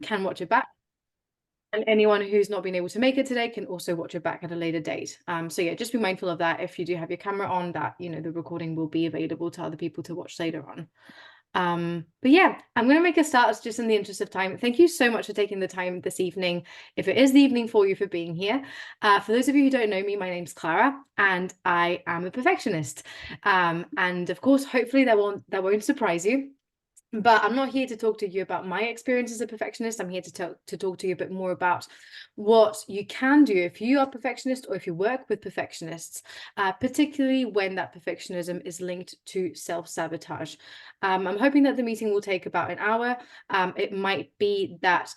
can watch it back. And anyone who's not been able to make it today can also watch it back at a later date. So yeah, just be mindful of that. If you do have your camera on, that, you know, the recording will be available to other people to watch later on. But yeah, I'm going to make a start just in the interest of time. Thank you so much for taking the time this evening, if it is the evening for you, for being here. For those of you who don't know me, my name's Clara and I am a perfectionist. And of course, hopefully that won't surprise you. But I'm not here to talk to you about my experience as a perfectionist. I'm here to talk to you a bit more about what you can do if you are a perfectionist or if you work with perfectionists, particularly when that perfectionism is linked to self-sabotage. I'm hoping that the meeting will take about an hour. It might be that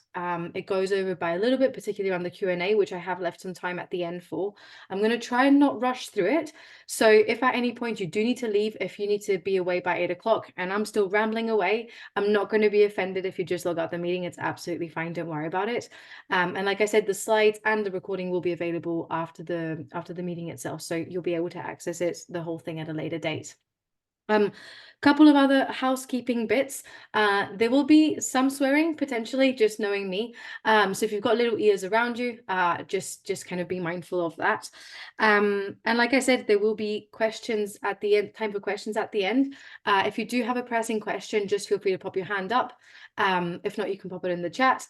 it goes over by a little bit, particularly around the Q&A, which I have left some time at the end for. I'm going to try and not rush through it. So if at any point you do need to leave, if you need to be away by 8 o'clock and I'm still rambling away, I'm not going to be offended if you just log out the meeting. It's absolutely fine. Don't worry about it. And like I said, the slides and the recording will be available after the meeting itself. So you'll be able to access it, the whole thing, at a later date. Couple of other housekeeping bits. There will be some swearing, potentially, just knowing me. So if you've got little ears around you, just kind of be mindful of that. And like I said, there will be questions at the end, time for questions at the end. If you do have a pressing question, just feel free to pop your hand up. If not, you can pop it in the chat,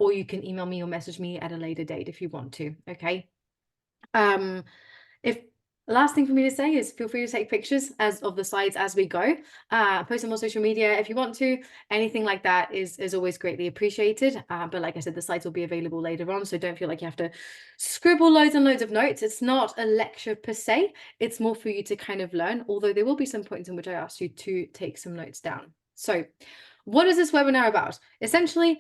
or you can email me or message me at a later date if you want to, okay? If last thing for me to say is feel free to take pictures of the slides as we go. Post them on social media if you want to. Anything like that is always greatly appreciated. But like I said, the slides will be available later on, so don't feel like you have to scribble loads and loads of notes. It's not a lecture per se. It's more for you to kind of learn, although there will be some points in which I ask you to take some notes down. So what is this webinar about? Essentially,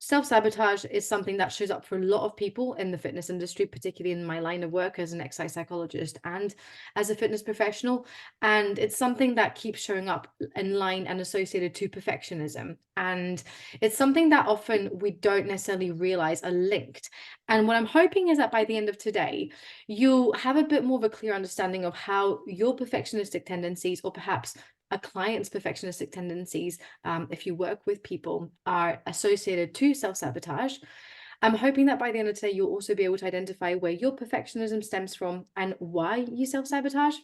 self-sabotage is something that shows up for a lot of people in the fitness industry, particularly in my line of work as an exercise psychologist and as a fitness professional. And it's something that keeps showing up in line and associated to perfectionism. And it's something that often we don't necessarily realize are linked. And what I'm hoping is that by the end of today, you'll have a bit more of a clear understanding of how your perfectionistic tendencies, or perhaps a client's perfectionistic tendencies, if you work with people, are associated to self-sabotage. I'm hoping that by the end of today, you'll also be able to identify where your perfectionism stems from and why you self-sabotage.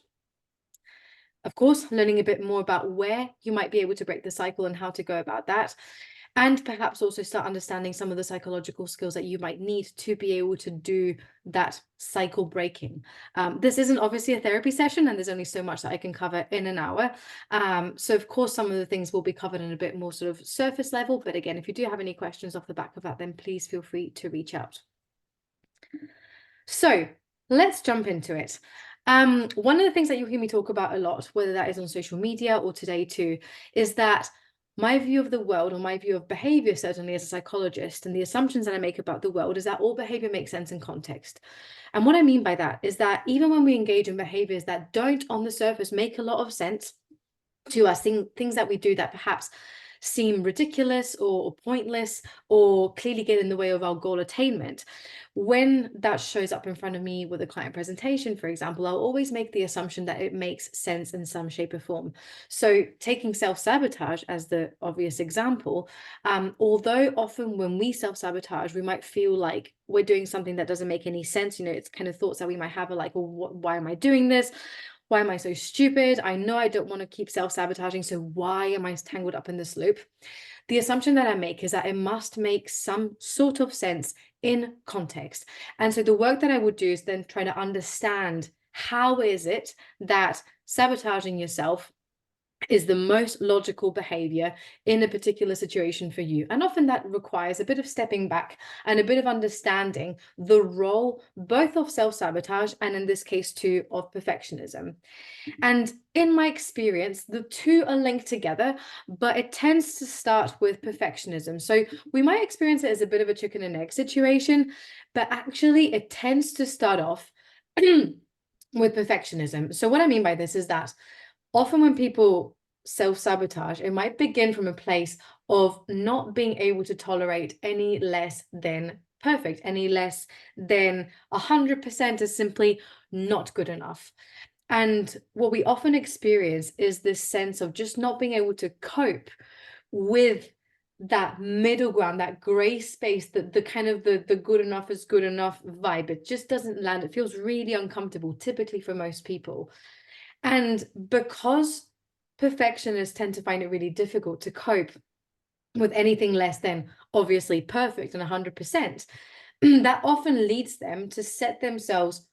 Of course, learning a bit more about where you might be able to break the cycle and how to go about that. And perhaps also start understanding some of the psychological skills that you might need to be able to do that cycle breaking. This isn't obviously a therapy session, and there's only so much that I can cover in an hour. So of course, some of the things will be covered in a bit more sort of surface level. But again, if you do have any questions off the back of that, then please feel free to reach out. So let's jump into it. One of the things that you'll hear me talk about a lot, whether that is on social media or today too, is that my view of the world, or my view of behavior, certainly as a psychologist, and the assumptions that I make about the world, is that all behavior makes sense in context. And what I mean by that is that even when we engage in behaviors that don't on the surface make a lot of sense to us, things that we do that perhaps seem ridiculous or pointless or clearly get in the way of our goal attainment, when that shows up in front of me with a client presentation, for example, I'll always make the assumption that it makes sense in some shape or form. So taking self-sabotage as the obvious example, although often when we self-sabotage, we might feel like we're doing something that doesn't make any sense. You know, it's kind of thoughts that we might have are like, well, why am I doing this? Why am I so stupid? I know I don't want to keep self-sabotaging, so why am I tangled up in this loop? The assumption that I make is that it must make some sort of sense in context. And so the work that I would do is then try to understand, how is it that sabotaging yourself is the most logical behavior in a particular situation for you. And often that requires a bit of stepping back and a bit of understanding the role both of self-sabotage and, in this case too, of perfectionism. And in my experience, the two are linked together, but it tends to start with perfectionism. So we might experience it as a bit of a chicken and egg situation, but actually it tends to start off with perfectionism. So what I mean by this is that often when people self-sabotage, it might begin from a place of not being able to tolerate any less than perfect, any less than 100% is simply not good enough. And what we often experience is this sense of just not being able to cope with that middle ground, that gray space, that the kind of the good enough is good enough vibe. It just doesn't land. It feels really uncomfortable, typically for most people. And because perfectionists tend to find it really difficult to cope with anything less than obviously perfect and 100%, that often leads them to set themselves,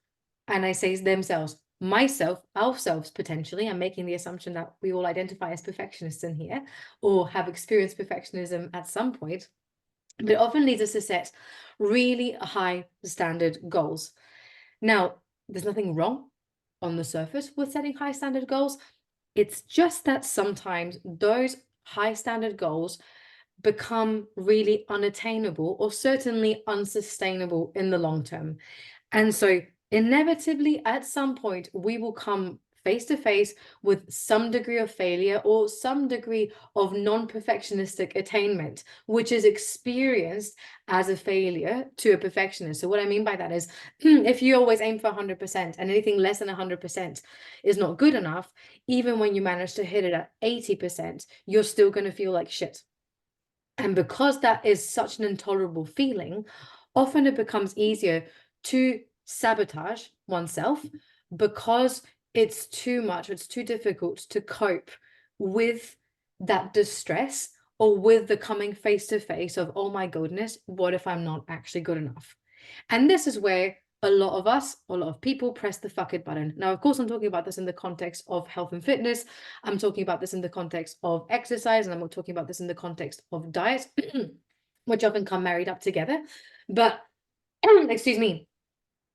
and I say themselves, myself, ourselves potentially. I'm making the assumption that we all identify as perfectionists in here or have experienced perfectionism at some point. But it often leads us to set really high standard goals. Now, there's nothing wrong on the surface with setting high standard goals. It's just that sometimes those high standard goals become really unattainable or certainly unsustainable in the long term. And so inevitably at some point we will come face to face with some degree of failure or some degree of non-perfectionistic attainment, which is experienced as a failure to a perfectionist. So what I mean by that is if you always aim for 100% and anything less than 100% is not good enough, even when you manage to hit it at 80%, you're still going to feel like shit. And because that is such an intolerable feeling, often it becomes easier to sabotage oneself because it's too much, it's too difficult to cope with that distress or with the coming face to face of, oh my goodness, what if I'm not actually good enough? And this is where a lot of us, a lot of people press the fuck it button. Now, of course, I'm talking about this in the context of health and fitness. I'm talking about this in the context of exercise, and I'm talking about this in the context of diet, which often come married up together. But, excuse me,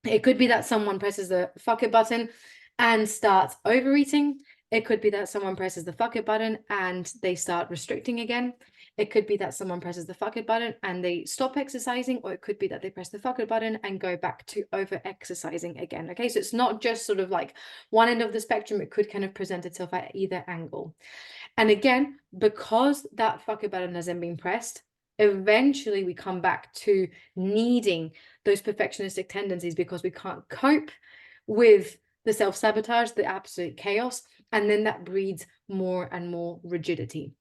it could be that someone presses the fuck it button and starts overeating. It could be that someone presses the fuck it button and they start restricting again. It could be that someone presses the fuck it button and they stop exercising, or it could be that they press the fuck it button and go back to over exercising again. Okay, so it's not just sort of like one end of the spectrum. It could kind of present itself at either angle. And again, because that fuck it button hasn't been pressed, eventually we come back to needing those perfectionistic tendencies because we can't cope with the self-sabotage, the absolute chaos, and then that breeds more and more rigidity.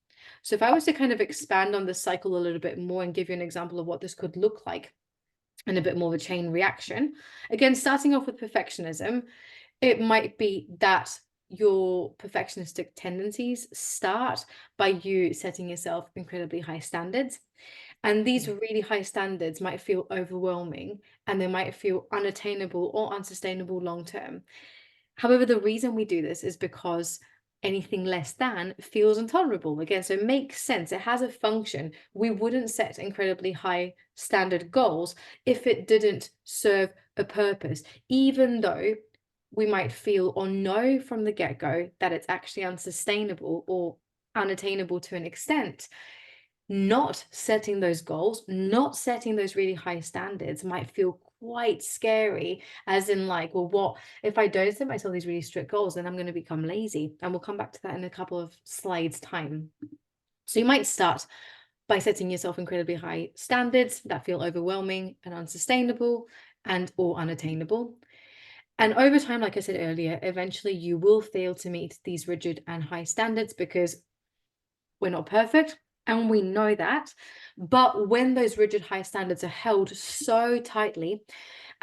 So if I was to kind of expand on this cycle a little bit more and give you an example of what this could look like and a bit more of a chain reaction, again, starting off with perfectionism, it might be that your perfectionistic tendencies start by you setting yourself incredibly high standards. And these really high standards might feel overwhelming and they might feel unattainable or unsustainable long term. However, the reason we do this is because anything less than feels intolerable. Again, so it makes sense. It has a function. We wouldn't set incredibly high standard goals if it didn't serve a purpose, even though we might feel or know from the get-go that it's actually unsustainable or unattainable to an extent. Not setting those goals, not setting those really high standards might feel quite scary, as in like, well, what if I don't set myself these really strict goals, then I'm going to become lazy. And we'll come back to that in a couple of slides time. So you might start by setting yourself incredibly high standards that feel overwhelming and unsustainable and or unattainable. And over time, like I said earlier, eventually you will fail to meet these rigid and high standards because we're not perfect. And we know that. But when those rigid high standards are held so tightly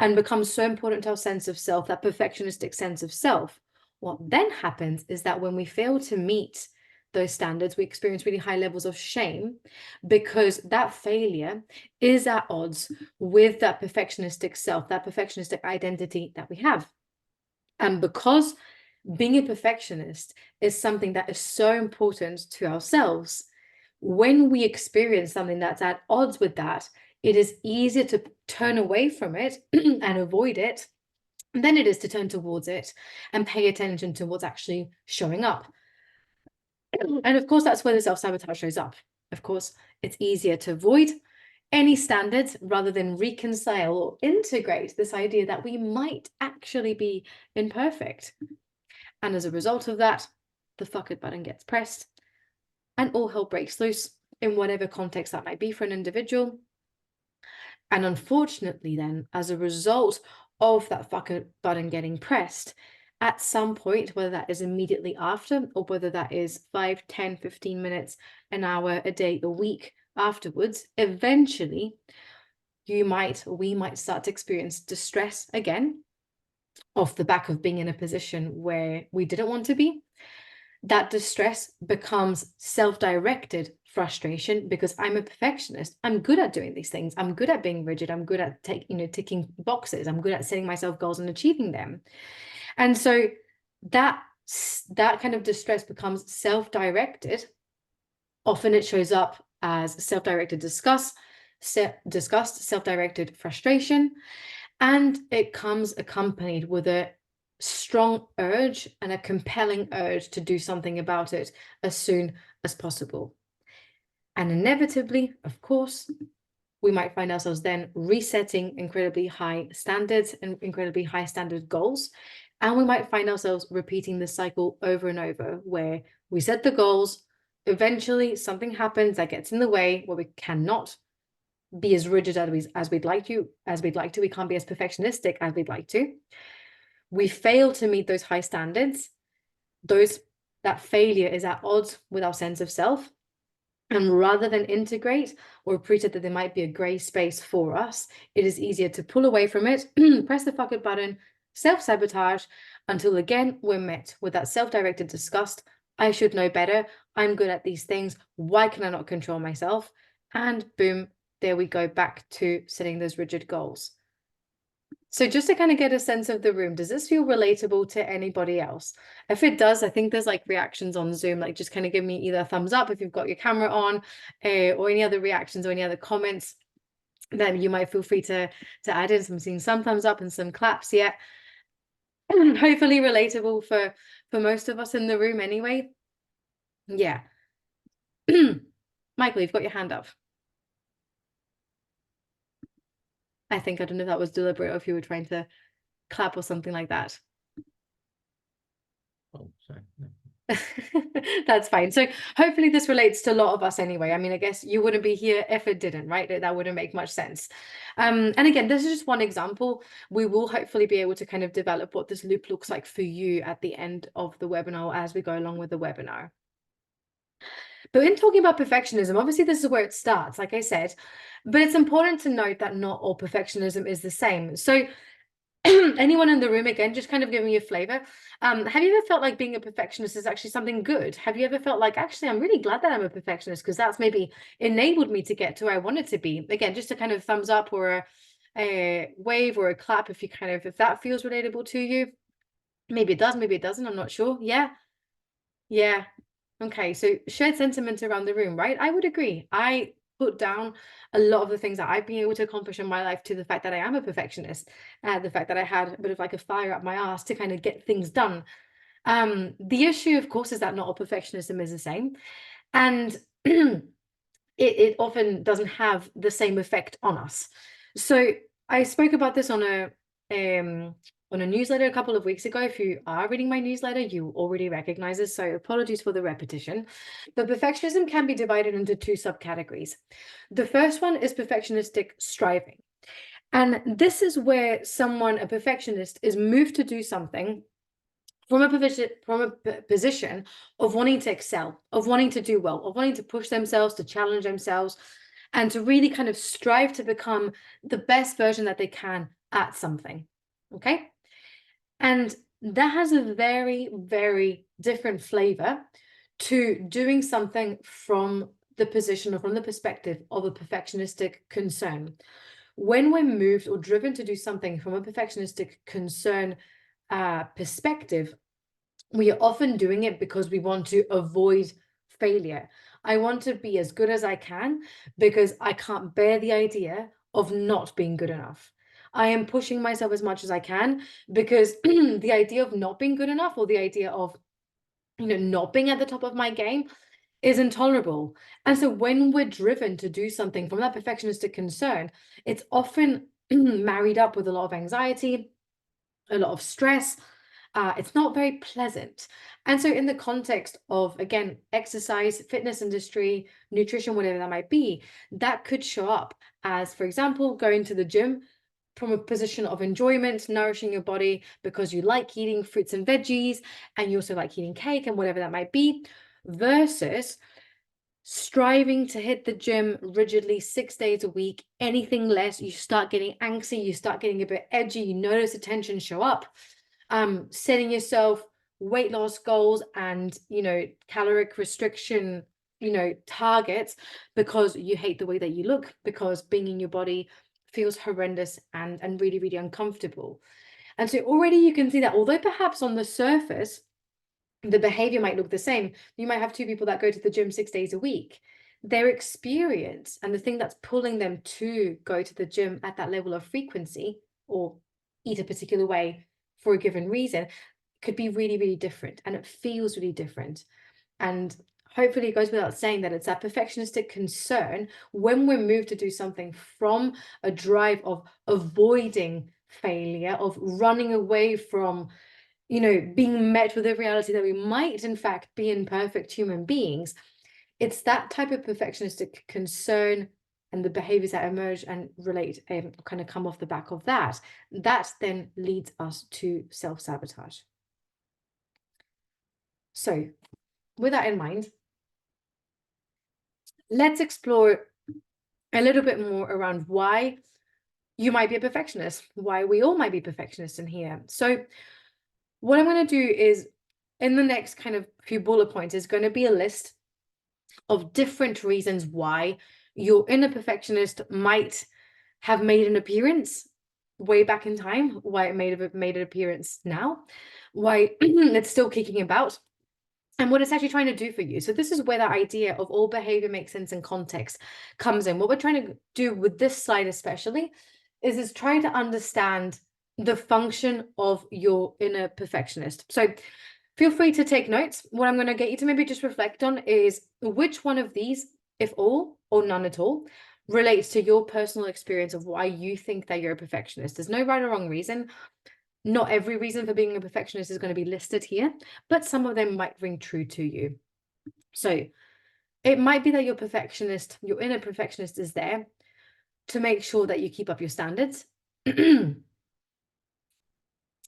and become so important to our sense of self, that perfectionistic sense of self, what then happens is that when we fail to meet those standards, we experience really high levels of shame because that failure is at odds with that perfectionistic self, that perfectionistic identity that we have. And because being a perfectionist is something that is so important to ourselves, when we experience something that's at odds with that, it is easier to turn away from it and avoid it than it is to turn towards it and pay attention to what's actually showing up. And of course, that's where the self-sabotage shows up. Of course, it's easier to avoid any standards rather than reconcile or integrate this idea that we might actually be imperfect. And as a result of that, the fuck it button gets pressed and all hell breaks loose in whatever context that might be for an individual. And unfortunately then, as a result of that fuck it button getting pressed, at some point, whether that is immediately after or whether that is 5, 10, 15 minutes, an hour, a day, a week afterwards, eventually we might start to experience distress again off the back of being in a position where we didn't want to be. That distress becomes self-directed frustration because I'm a perfectionist. I'm good at doing these things. I'm good at being rigid. I'm good at ticking boxes. I'm good at setting myself goals and achieving them. And so that kind of distress becomes self-directed. Often it shows up as self-directed disgust, self-directed frustration, and it comes accompanied with a strong urge and a compelling urge to do something about it as soon as possible. And inevitably, of course, we might find ourselves then resetting incredibly high standards and incredibly high standard goals. And we might find ourselves repeating this cycle over and over, where we set the goals, eventually something happens that gets in the way, where we cannot be as rigid as we'd like to. We can't be as perfectionistic as we'd like to. We fail to meet those high standards. That failure is at odds with our sense of self. And rather than integrate or pretend that there might be a gray space for us, it is easier to pull away from it, press the fuck it button, self-sabotage, until again we're met with that self-directed disgust. I should know better. I'm good at these things. Why can I not control myself? And boom, there we go back to setting those rigid goals. So just to kind of get a sense of the room, does this feel relatable to anybody else? If it does, I think there's like reactions on Zoom, like just kind of give me either a thumbs up if you've got your camera on, or any other reactions or any other comments. Then you might feel free to add in. So I'm seeing some thumbs up and some claps yet. Hopefully relatable for most of us in the room anyway. Yeah. Michael, you've got your hand up. I don't know if that was deliberate or if you were trying to clap or something like that. Oh, sorry. No. That's fine. So hopefully this relates to a lot of us anyway. I mean, I guess you wouldn't be here if it didn't, right? That wouldn't make much sense. And again, this is just one example. We will hopefully be able to kind of develop what this loop looks like for you at the end of the webinar as we go along with the webinar. But in talking about perfectionism, obviously this is where it starts, like I said, but it's important to note that not all perfectionism is the same. So anyone in the room, again, just kind of giving you a flavor. Have you ever felt like being a perfectionist is actually something good? Have you ever felt like, actually, I'm really glad that I'm a perfectionist because that's maybe enabled me to get to where I wanted to be? Again, just a kind of thumbs up or a wave or a clap if that feels relatable to you. Maybe it does, maybe it doesn't, I'm not sure. Yeah. Yeah. Okay, so shared sentiment around the room, right? I would agree. I put down a lot of the things that I've been able to accomplish in my life to the fact that I am a perfectionist, the fact that I had a bit of like a fire up my ass to kind of get things done. The issue, of course, is that not all perfectionism is the same. And it often doesn't have the same effect on us. So I spoke about this on a newsletter a couple of weeks ago. If you are reading my newsletter, you already recognize this, so apologies for the repetition. But perfectionism can be divided into two subcategories. The first one is perfectionistic striving. And this is where a perfectionist, is moved to do something from a position of wanting to excel, of wanting to do well, of wanting to push themselves, to challenge themselves, and to really kind of strive to become the best version that they can at something. Okay. And that has a very, very different flavor to doing something from the position or from the perspective of a perfectionistic concern. When we're moved or driven to do something from a perfectionistic concern perspective, we are often doing it because we want to avoid failure. I want to be as good as I can because I can't bear the idea of not being good enough. I am pushing myself as much as I can because the idea of not being good enough, or the idea of not being at the top of my game, is intolerable. And so when we're driven to do something from that perfectionistic concern, it's often married up with a lot of anxiety, a lot of stress. It's not very pleasant. And so in the context of, again, exercise, fitness industry, nutrition, whatever that might be, that could show up as, for example, going to the gym from a position of enjoyment, nourishing your body because you like eating fruits and veggies, and you also like eating cake and whatever that might be, versus striving to hit the gym rigidly 6 days a week, anything less, you start getting angsty, you start getting a bit edgy, you notice the tension show up. Setting yourself weight loss goals and, caloric restriction, targets because you hate the way that you look, because being in your body feels horrendous and really, really uncomfortable. And so already you can see that although perhaps on the surface, the behavior might look the same. You might have two people that go to the gym 6 days a week. Their experience and the thing that's pulling them to go to the gym at that level of frequency or eat a particular way for a given reason could be really, really different. And it feels really different. And hopefully it goes without saying that it's that perfectionistic concern when we're moved to do something from a drive of avoiding failure, of running away from being met with the reality that we might, in fact, be imperfect human beings. It's that type of perfectionistic concern and the behaviors that emerge and relate, kind of come off the back of that, that then leads us to self-sabotage. So with that in mind, let's explore a little bit more around why you might be a perfectionist, why we all might be perfectionists in here. So what I'm going to do is, in the next kind of few bullet points, is going to be a list of different reasons why your inner perfectionist might have made an appearance way back in time, why it made an appearance now, why it's still kicking about, and what it's actually trying to do for you. So this is where the idea of all behavior makes sense in context comes in. What we're trying to do with this slide especially is trying to understand the function of your inner perfectionist. So feel free to take notes. What I'm going to get you to maybe just reflect on is which one of these, if all or none at all, relates to your personal experience of why you think that you're a perfectionist. There's no right or wrong reason. Not every reason for being a perfectionist is going to be listed here, but some of them might ring true to you. So it might be that your inner perfectionist is there to make sure that you keep up your standards.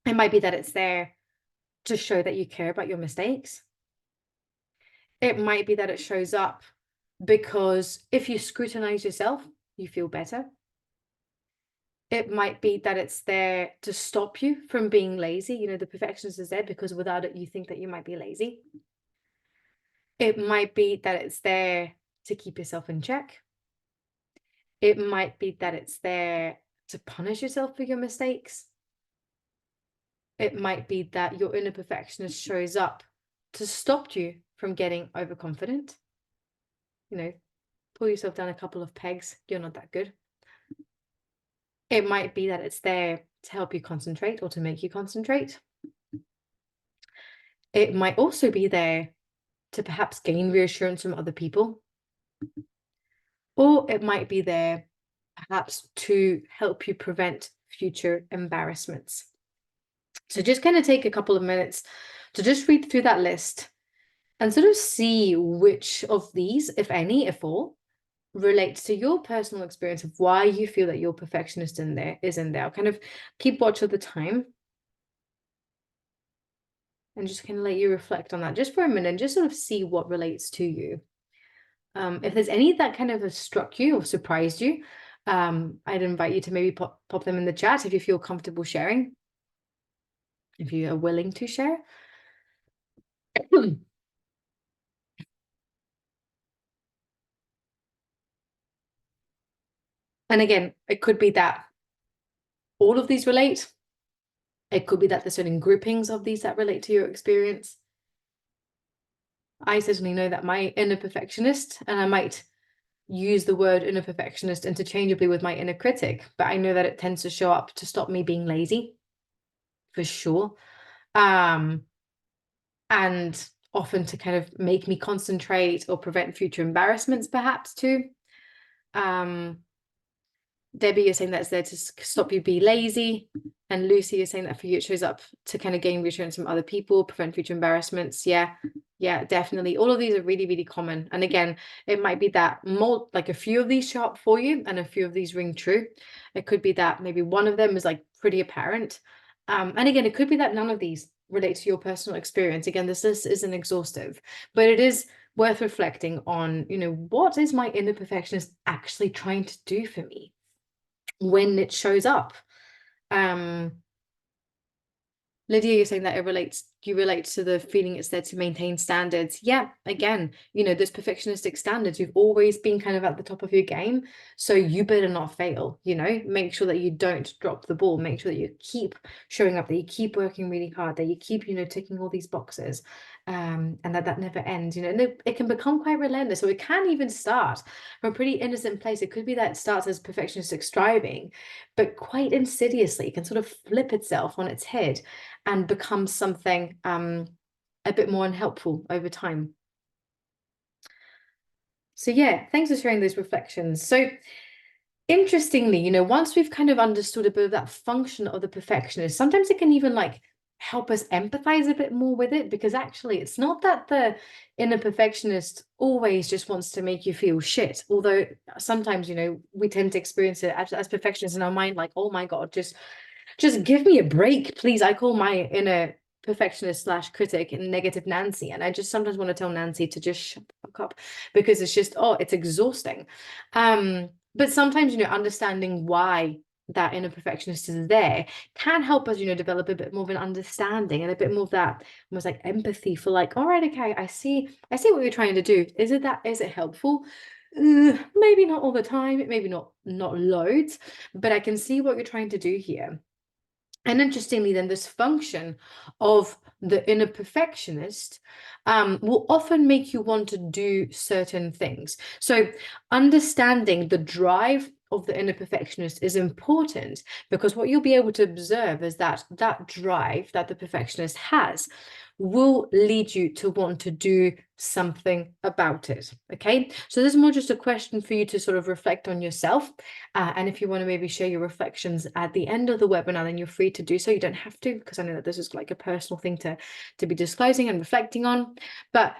It might be that it's there to show that you care about your mistakes. It might be that it shows up because if you scrutinize yourself, you feel better. It might be that it's there to stop you from being lazy. The perfectionist is there because without it, you think that you might be lazy. It might be that it's there to keep yourself in check. It might be that it's there to punish yourself for your mistakes. It might be that your inner perfectionist shows up to stop you from getting overconfident. Pull yourself down a couple of pegs. You're not that good. It might be that it's there to help you concentrate or to make you concentrate. It might also be there to perhaps gain reassurance from other people. Or it might be there perhaps to help you prevent future embarrassments. So just kind of take a couple of minutes to just read through that list and sort of see which of these, if any, if all, relates to your personal experience of why you feel that your perfectionist is in there. I'll kind of keep watch of the time and just kind of let you reflect on that just for a minute and just sort of see what relates to you. If there's any that kind of has struck you or surprised you, I'd invite you to maybe pop them in the chat if you feel comfortable sharing, if you are willing to share. And again, it could be that all of these relate. It could be that there's certain groupings of these that relate to your experience. I certainly know that my inner perfectionist, and I might use the word inner perfectionist interchangeably with my inner critic, but I know that it tends to show up to stop me being lazy, for sure. And often to kind of make me concentrate or prevent future embarrassments, perhaps too. Debbie, you're saying that's there to stop you be lazy. And Lucy is saying that for you, it shows up to kind of gain reassurance from other people, prevent future embarrassments. Yeah, definitely. All of these are really, really common. And again, it might be that like a few of these show up for you and a few of these ring true. It could be that maybe one of them is like pretty apparent. And again, it could be that none of these relate to your personal experience. Again, this isn't exhaustive, but it is worth reflecting on, what is my inner perfectionist actually trying to do for me when it shows up? Lydia, you're saying that you relate to the feeling it's there to maintain standards. Yeah, again, those perfectionistic standards, you've always been kind of at the top of your game. So you better not fail, make sure that you don't drop the ball, make sure that you keep showing up, that you keep working really hard, that you keep, ticking all these boxes, and that never ends, and it can become quite relentless. So it can even start from a pretty innocent place. It could be that it starts as perfectionistic striving, but quite insidiously, it can sort of flip itself on its head and become something a bit more unhelpful over time. So yeah, thanks for sharing those reflections. So interestingly, once we've kind of understood a bit of that function of the perfectionist, sometimes it can even like help us empathize a bit more with it, because actually it's not that the inner perfectionist always just wants to make you feel shit. Although sometimes, we tend to experience it as perfectionists in our mind, like, oh my God, just give me a break, please. I call my inner perfectionist / critic and negative Nancy. And I just sometimes want to tell Nancy to just shut the fuck up, because it's just, it's exhausting. But sometimes, understanding why that inner perfectionist is there can help us, develop a bit more of an understanding and a bit more of that almost like empathy for like, all right, okay, I see what you're trying to do. Is it helpful? Maybe not all the time, maybe not loads, but I can see what you're trying to do here. And interestingly, then this function of the inner perfectionist will often make you want to do certain things. So understanding the drive of the inner perfectionist is important, because what you'll be able to observe is that drive that the perfectionist has will lead you to want to do something about it. Okay, so this is more just a question for you to sort of reflect on yourself. And if you want to maybe share your reflections at the end of the webinar, then you're free to do so. You don't have to, because I know that this is like a personal thing to be disclosing and reflecting on. But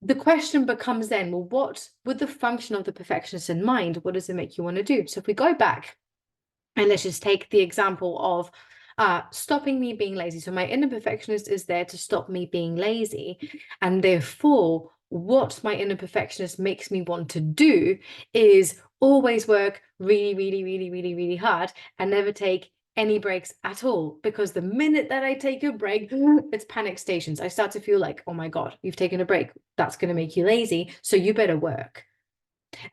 the question becomes then, well, what with the function of the perfectionist in mind, what does it make you want to do? So if we go back and let's just take the example of stopping me being lazy. So my inner perfectionist is there to stop me being lazy. And therefore, what my inner perfectionist makes me want to do is always work really, really, really, really, really hard and never take any breaks at all. Because the minute that I take a break, it's panic stations. I start to feel like, oh my God, you've taken a break. That's going to make you lazy. So you better work.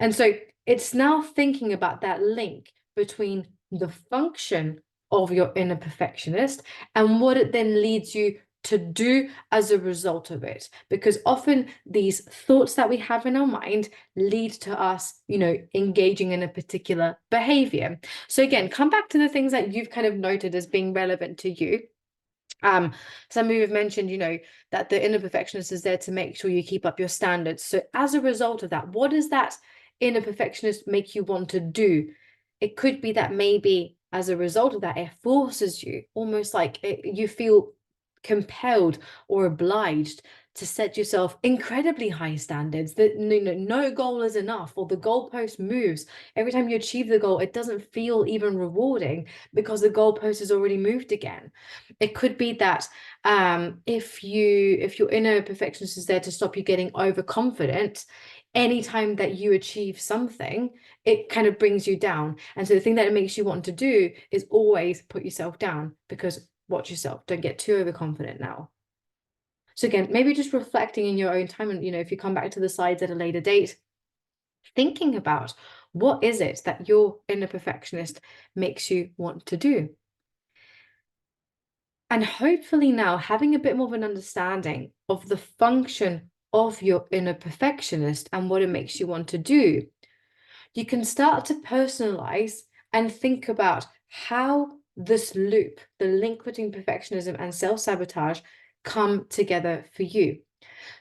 And so it's now thinking about that link between the function of your inner perfectionist and what it then leads you to do as a result of it. Because often these thoughts that we have in our mind lead to us, engaging in a particular behavior. So again, come back to the things that you've kind of noted as being relevant to you. Some of you have mentioned, that the inner perfectionist is there to make sure you keep up your standards. So as a result of that, what does that inner perfectionist make you want to do? It could be that maybe as a result of that, it forces you, almost like you feel compelled or obliged to set yourself incredibly high standards, that no goal is enough, or the goalpost moves. Every time you achieve the goal, it doesn't feel even rewarding because the goalpost has already moved again. It could be that if your inner perfectionist is there to stop you getting overconfident, anytime that you achieve something, it kind of brings you down. And so the thing that it makes you want to do is always put yourself down, because watch yourself, don't get too overconfident now. So again, maybe just reflecting in your own time, and if you come back to the slides at a later date, thinking about what is it that your inner perfectionist makes you want to do. And hopefully now, having a bit more of an understanding of the function of your inner perfectionist and what it makes you want to do, you can start to personalize and think about how this loop, the link between perfectionism and self-sabotage, come together for you.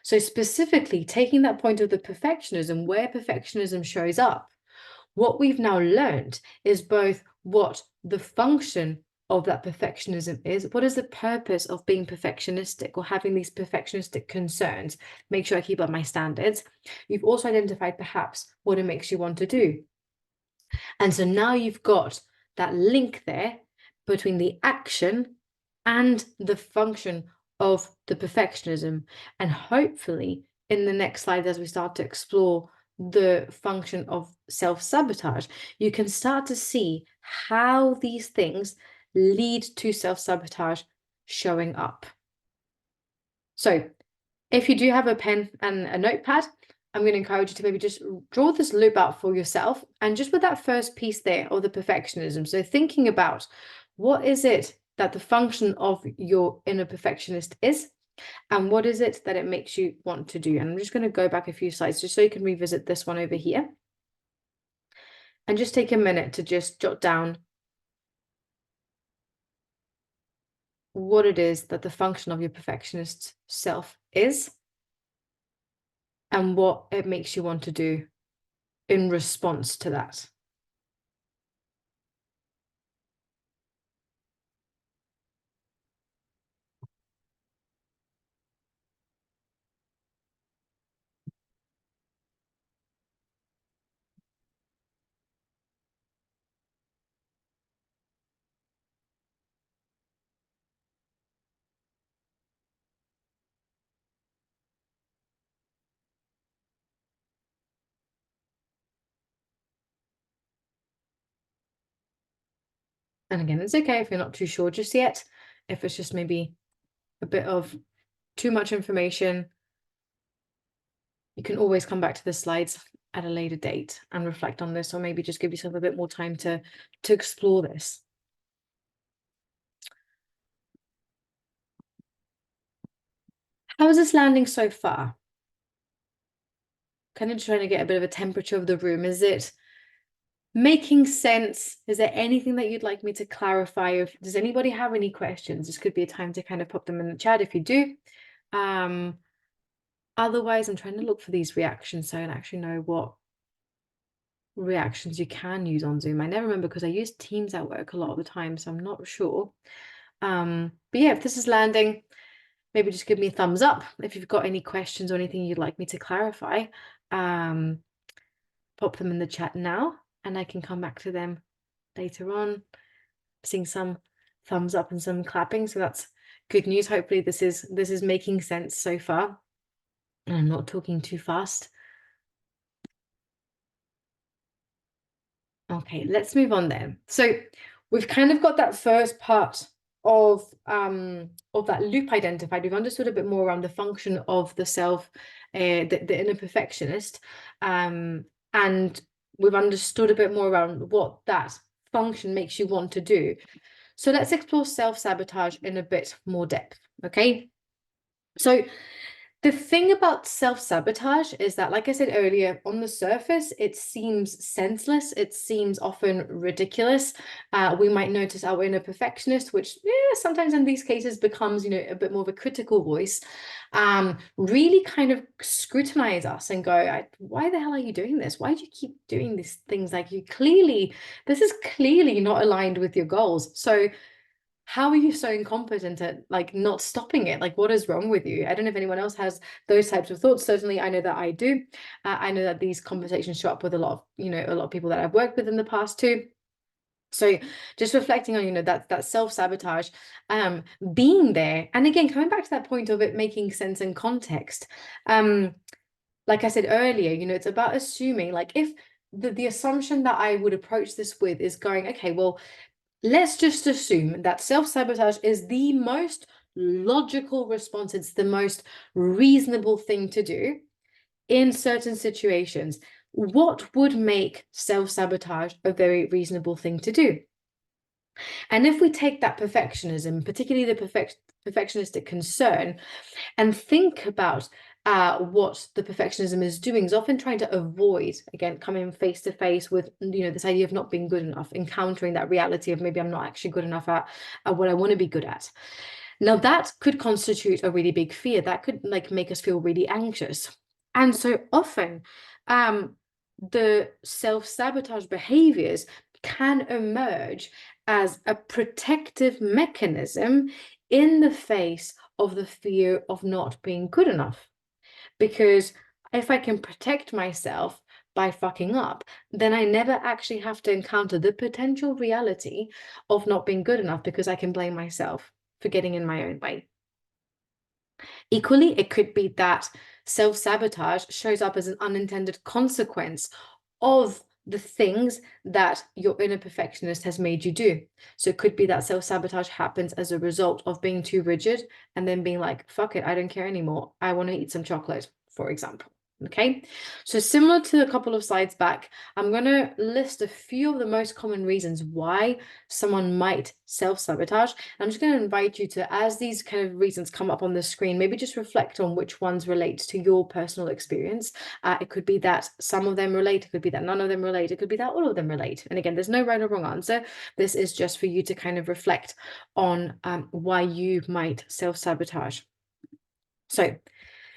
So specifically taking that point of the perfectionism, where perfectionism shows up, what we've now learned is both what the function of that perfectionism is, what is the purpose of being perfectionistic or having these perfectionistic concerns, make sure I keep up my standards. You've also identified perhaps what it makes you want to do. And so now you've got that link there between the action and the function of the perfectionism. And hopefully in the next slide, as we start to explore the function of self-sabotage, you can start to see how these things lead to self-sabotage showing up. So if you do have a pen and a notepad, I'm going to encourage you to maybe just draw this loop out for yourself. And just with that first piece there of the perfectionism, so thinking about what is it that the function of your inner perfectionist is, and what is it that it makes you want to do. And I'm just going to go back a few slides just so you can revisit this one over here. And just take a minute to just jot down what it is that the function of your perfectionist self is and what it makes you want to do in response to that. And again, it's okay if you're not too sure just yet, if it's just maybe a bit of too much information. You can always come back to the slides at a later date and reflect on this, or maybe just give yourself a bit more time to explore this. How is this landing so far? Kind of trying to get a bit of a temperature of the room. Is it making sense? Is there anything that you'd like me to clarify? If does anybody have any questions? This could be a time to kind of pop them in the chat if you do. Otherwise, I'm trying to look for these reactions so I actually know what reactions you can use on Zoom. I never remember because I use Teams at work a lot of the time, so I'm not sure. But yeah, if this is landing, maybe just give me a thumbs up if you've got any questions or anything you'd like me to clarify. Pop them in the chat now and I can come back to them later on. Seeing some thumbs up and some clapping, so that's good news. Hopefully this is making sense so far and I'm not talking too fast. Okay, let's move on then. So we've kind of got that first part of that loop identified. We've understood a bit more around the function of the self, the inner perfectionist, and we've understood a bit more around what that function makes you want to do. So let's explore self-sabotage in a bit more depth, okay? So the thing about self-sabotage is that, like I said earlier, on the surface, it seems senseless. It seems often ridiculous. We might notice our inner perfectionist, which sometimes in these cases becomes, a bit more of a critical voice, really kind of scrutinize us and go, why the hell are you doing this? Why do you keep doing these things? Like this is clearly not aligned with your goals. So how are you so incompetent at like not stopping it? Like, what is wrong with you? I don't know if anyone else has those types of thoughts. Certainly I know that I do. I know that these conversations show up with a lot of people that I've worked with in the past too. So just reflecting on, that self-sabotage, being there. And again, coming back to that point of it making sense in context. Like I said earlier, it's about assuming, like, if the assumption that I would approach this with is going, okay, well, let's just assume that self-sabotage is the most logical response. It's the most reasonable thing to do in certain situations. What would make self-sabotage a very reasonable thing to do? And if we take that perfectionism, particularly the perfectionistic concern, and think about what the perfectionism is doing, is often trying to avoid, again, coming face to face with, this idea of not being good enough, encountering that reality of maybe I'm not actually good enough at what I want to be good at. Now, that could constitute a really big fear. That could make us feel really anxious. And so often, the self-sabotage behaviors can emerge as a protective mechanism in the face of the fear of not being good enough. Because if I can protect myself by fucking up, then I never actually have to encounter the potential reality of not being good enough, because I can blame myself for getting in my own way. Equally, it could be that Self-sabotage shows up as an unintended consequence of the things that your inner perfectionist has made you do. So it could be that self-sabotage happens as a result of being too rigid and then being like, fuck it, I don't care anymore. I want to eat some chocolate, for example. Okay, so similar to a couple of slides back, I'm going to list a few of the most common reasons why someone might self-sabotage. I'm just going to invite you to, as these kind of reasons come up on the screen, maybe just reflect on which ones relate to your personal experience. It could be that some of them relate, it could be that none of them relate, it could be that all of them relate. And again, there's no right or wrong answer. This is just for you to kind of reflect on why you might self-sabotage. So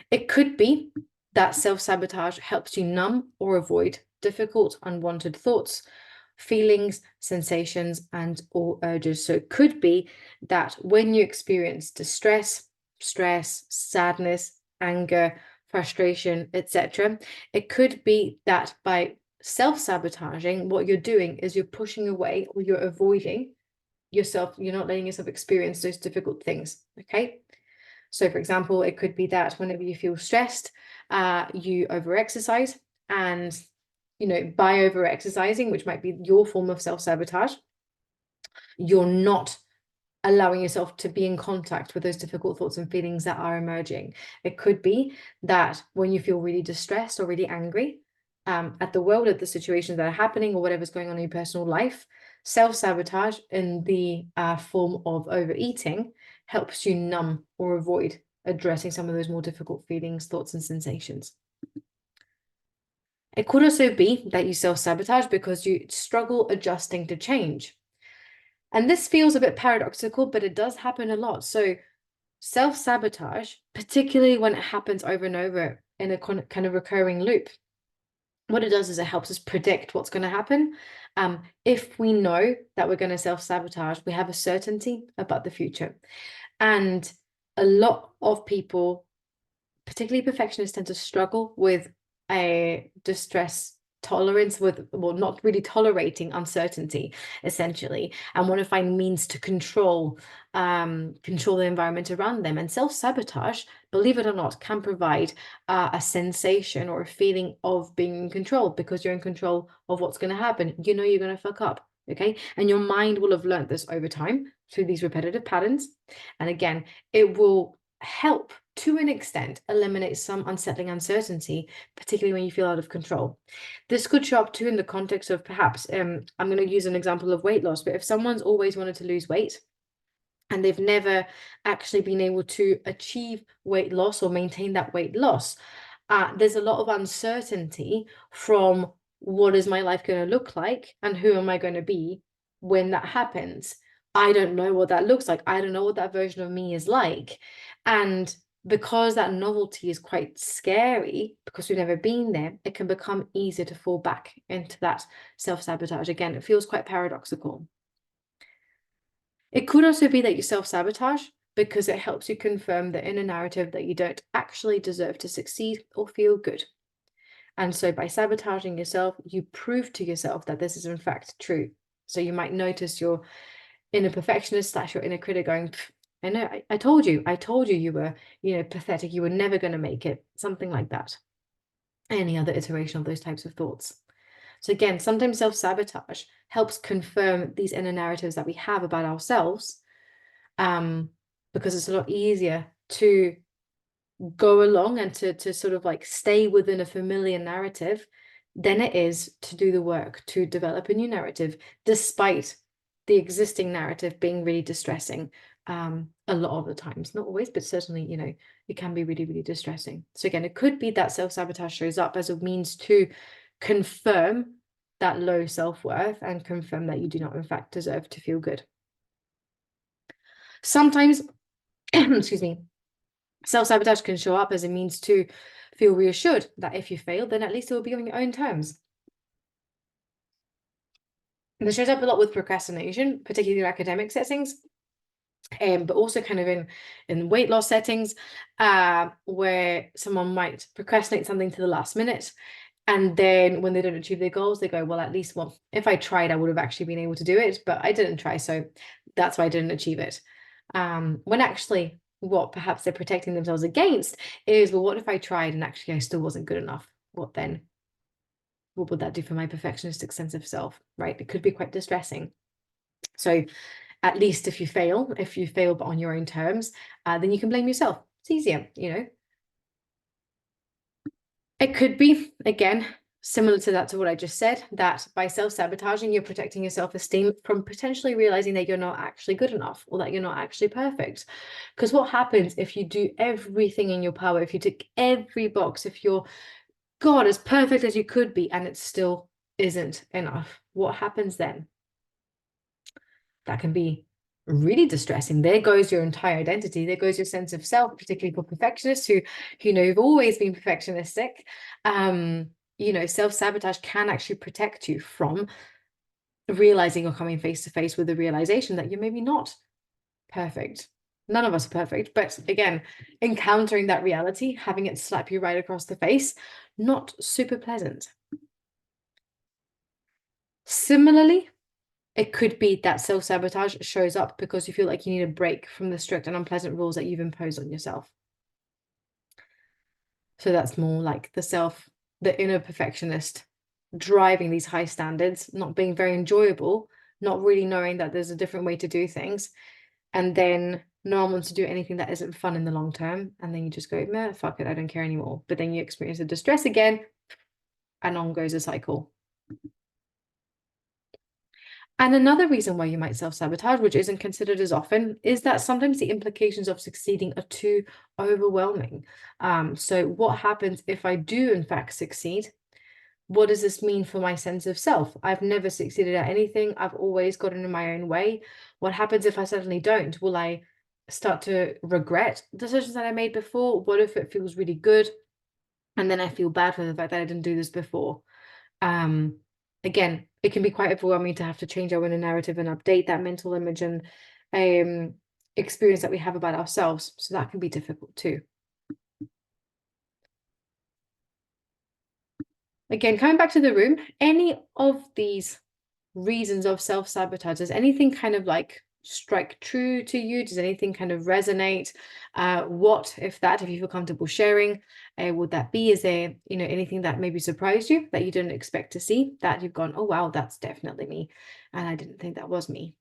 it could be that self-sabotage helps you numb or avoid difficult, unwanted thoughts, feelings, sensations, and or urges. So it could be that when you experience distress, stress, sadness, anger, frustration, etc., it could be that by self-sabotaging, what you're doing is you're pushing away or you're avoiding yourself, you're not letting yourself experience those difficult things. Okay. So, for example, it could be that whenever you feel stressed, you overexercise, and by overexercising, which might be your form of self-sabotage, you're not allowing yourself to be in contact with those difficult thoughts and feelings that are emerging. It could be that when you feel really distressed or really angry at the world, at the situations that are happening, or whatever's going on in your personal life, self-sabotage in the form of overeating helps you numb or avoid addressing some of those more difficult feelings, thoughts, and sensations. It could also be that you self-sabotage because you struggle adjusting to change. And this feels a bit paradoxical, but it does happen a lot. So self-sabotage, particularly when it happens over and over in a kind of recurring loop, what it does is it helps us predict what's going to happen. If we know that we're going to self-sabotage, we have a certainty about the future. And a lot of people, particularly perfectionists, tend to struggle with a distress tolerance, with, well, not really tolerating uncertainty, essentially, and want to find means to control the environment around them. And self-sabotage, believe it or not, can provide a sensation or a feeling of being in control, because you're in control of what's going to happen. You know you're going to fuck up, okay? And your mind will have learned this over time through these repetitive patterns. And again, it will help to an extent eliminate some unsettling uncertainty, particularly when you feel out of control. This could show up too in the context of perhaps, I'm going to use an example of weight loss, but if someone's always wanted to lose weight and they've never actually been able to achieve weight loss or maintain that weight loss, there's a lot of uncertainty from what is my life going to look like and who am I going to be when that happens. I don't know what that looks like. I don't know what that version of me is like. And because that novelty is quite scary, because we've never been there, it can become easier to fall back into that self-sabotage. Again, it feels quite paradoxical. It could also be that you self-sabotage because it helps you confirm the inner narrative that you don't actually deserve to succeed or feel good. And so by sabotaging yourself, you prove to yourself that this is in fact true. So you might notice your inner perfectionist / your inner critic going, I know, I told you you were, pathetic, you were never going to make it, something like that. Any other iteration of those types of thoughts. So again, sometimes self-sabotage helps confirm these inner narratives that we have about ourselves, because it's a lot easier to go along and to sort of like stay within a familiar narrative than it is to do the work to develop a new narrative, despite the existing narrative being really distressing a lot of the times. Not always, but certainly, it can be really, really distressing. So again, it could be that self-sabotage shows up as a means to confirm that low self-worth and confirm that you do not in fact deserve to feel good. Sometimes, excuse me, self-sabotage can show up as a means to feel reassured that if you fail, then at least it will be on your own terms. And this shows up a lot with procrastination, particularly in academic settings, but also kind of in weight loss settings, where someone might procrastinate something to the last minute. And then when they don't achieve their goals, they go, well, at least, if I tried, I would have actually been able to do it, but I didn't try. So that's why I didn't achieve it. When actually what perhaps they're protecting themselves against is, well, what if I tried and actually I still wasn't good enough? What then? What would that do for my perfectionistic sense of self, right? It could be quite distressing. So at least if you fail but on your own terms, then you can blame yourself. It's easier, you know. It could be, again, similar to that, to what I just said, that by self-sabotaging, you're protecting your self-esteem from potentially realizing that you're not actually good enough or that you're not actually perfect. Because what happens if you do everything in your power, if you tick every box, if you're, God, as perfect as you could be, and it still isn't enough? What happens then? That can be really distressing. There goes your entire identity. There goes your sense of self, particularly for perfectionists who have always been perfectionistic. Self-sabotage can actually protect you from realizing or coming face to face with the realization that you're maybe not perfect. None of us are perfect, but again, encountering that reality, having it slap you right across the face, not super pleasant. Similarly, it could be that self-sabotage shows up because you feel like you need a break from the strict and unpleasant rules that you've imposed on yourself. So that's more like the inner perfectionist driving these high standards, not being very enjoyable, not really knowing that there's a different way to do things. And then no one wants to do anything that isn't fun in the long term. And then you just go, meh, fuck it, I don't care anymore. But then you experience the distress again, and on goes a cycle. And another reason why you might self-sabotage, which isn't considered as often, is that sometimes the implications of succeeding are too overwhelming. So what happens if I do, in fact, succeed? What does this mean for my sense of self? I've never succeeded at anything. I've always gotten in my own way. What happens if I suddenly don't? Will I start to regret decisions that I made before? What if it feels really good and then I feel bad for the fact that I didn't do this before? Again, it can be quite overwhelming to have to change our inner narrative and update that mental image and experience that we have about ourselves. So that can be difficult too. Again, coming back to the room, any of these reasons of self-sabotage, does anything kind of like strike true to you? Does anything kind of resonate? What if you feel comfortable sharing, would that be? Is there anything that maybe surprised you that you didn't expect to see, that you've gone, oh wow, that's definitely me, and I didn't think that was me?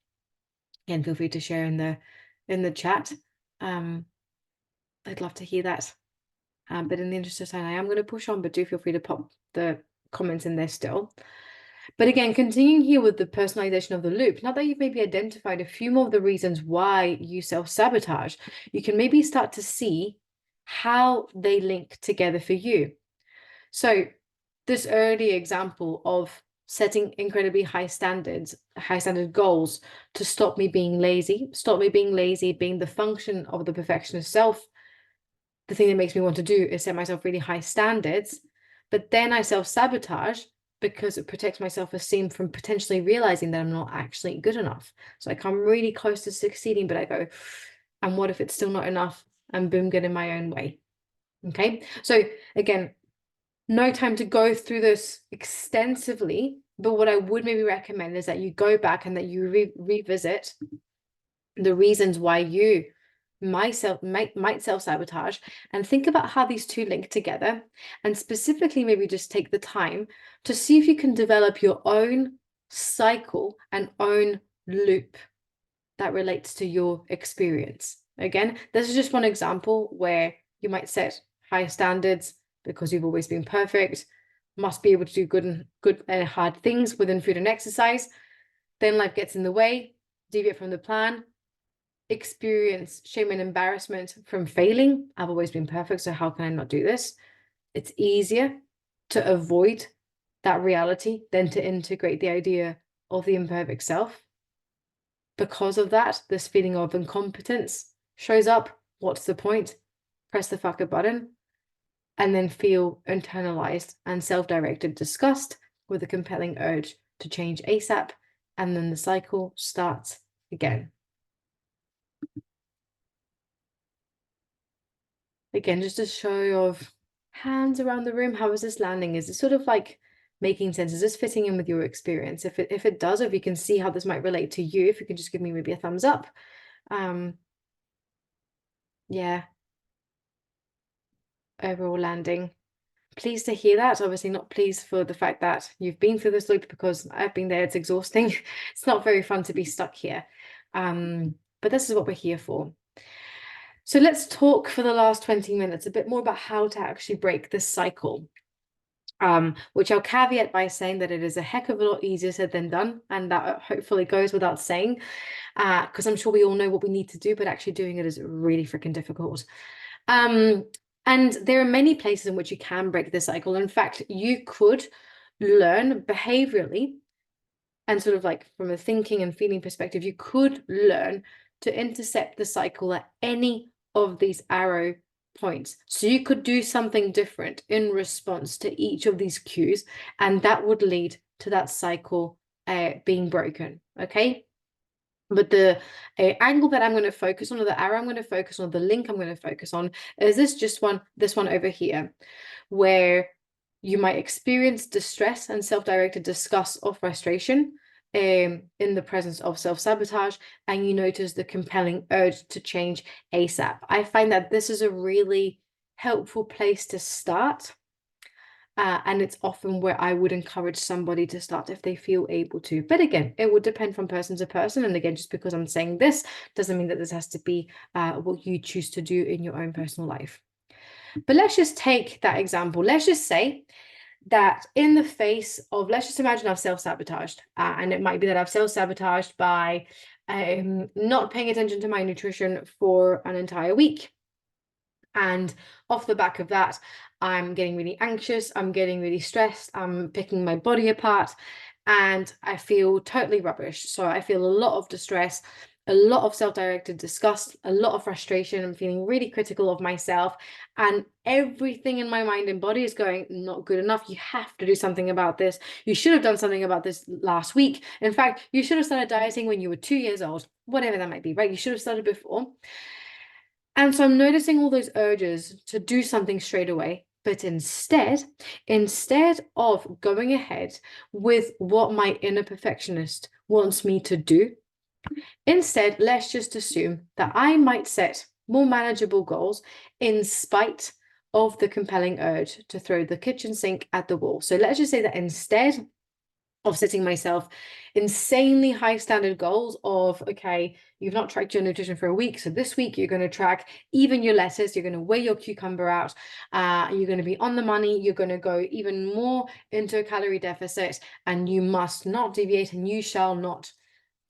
And feel free to share in the chat. I'd love to hear that. But in the interest of time, I am going to push on, but do feel free to pop the comments in there still. But again, continuing here with the personalization of the loop, now that you've maybe identified a few more of the reasons why you self-sabotage, you can maybe start to see how they link together for you. So this early example of setting incredibly high standard goals to stop me being lazy being the function of the perfectionist self. The thing that makes me want to do is set myself really high standards, but then I self-sabotage because it protects my self-esteem from potentially realizing that I'm not actually good enough. So I come really close to succeeding, but I go, and what if it's still not enough? And boom, get in my own way. Okay. So again, no time to go through this extensively, but what I would maybe recommend is that you go back and that you revisit the reasons why you might self-sabotage, and think about how these two link together, and specifically maybe just take the time to see if you can develop your own cycle and own loop that relates to your experience. Again, this is just one example where you might set high standards because you've always been perfect, must be able to do good and hard things within food and exercise. Then life gets in the way, deviate from the plan, experience shame and embarrassment from failing. I've always been perfect, so how can I not do this? It's easier to avoid that reality than to integrate the idea of the imperfect self. Because of that, this feeling of incompetence shows up. What's the point? Press the fucker button and then feel internalized and self-directed disgust with a compelling urge to change ASAP, and then the cycle starts again. Again, just a show of hands around the room. How is this landing? Is this sort of like making sense? Is this fitting in with your experience? If it does, or if you can see how this might relate to you, if you can just give me maybe a thumbs up. Yeah, overall landing. Pleased to hear that. Obviously not pleased for the fact that you've been through this loop, because I've been there. It's exhausting. It's not very fun to be stuck here. But this is what we're here for. So let's talk for the last 20 minutes a bit more about how to actually break this cycle. Which I'll caveat by saying that it is a heck of a lot easier said than done, and that hopefully goes without saying, because I'm sure we all know what we need to do, but actually doing it is really freaking difficult. And there are many places in which you can break the cycle. In fact, you could learn behaviorally, and sort of like from a thinking and feeling perspective, you could learn to intercept the cycle at any of these arrow points. So you could do something different in response to each of these cues, and that would lead to that cycle being broken. Okay. But the angle that I'm going to focus on, or the arrow I'm going to focus on, the link I'm going to focus on, is this one over here, where you might experience distress and self-directed disgust or frustration in the presence of self-sabotage, and you notice the compelling urge to change ASAP. I find that this is a really helpful place to start. And it's often where I would encourage somebody to start if they feel able to. But again, it would depend from person to person. And again, just because I'm saying this doesn't mean that this has to be what you choose to do in your own personal life. But let's just take that example. Let's just say that in the face of, let's just imagine I've self-sabotaged. And it might be that I've self-sabotaged by not paying attention to my nutrition for an entire week. And off the back of that, I'm getting really anxious, I'm getting really stressed, I'm picking my body apart, and I feel totally rubbish. So I feel a lot of distress, a lot of self-directed disgust, a lot of frustration. I'm feeling really critical of myself, and everything in my mind and body is going, not good enough. You have to do something about this. You should have done something about this last week. In fact, you should have started dieting when you were 2 years old, whatever that might be, right? You should have started before. And so I'm noticing all those urges to do something straight away. But instead of going ahead with what my inner perfectionist wants me to do, instead, let's just assume that I might set more manageable goals in spite of the compelling urge to throw the kitchen sink at the wall. So let's just say that instead of setting myself insanely high standard goals of, okay, you've not tracked your nutrition for a week, so this week you're going to track even your lettuce, you're going to weigh your cucumber out, you're going to be on the money, you're going to go even more into a calorie deficit, and you must not deviate, and you shall not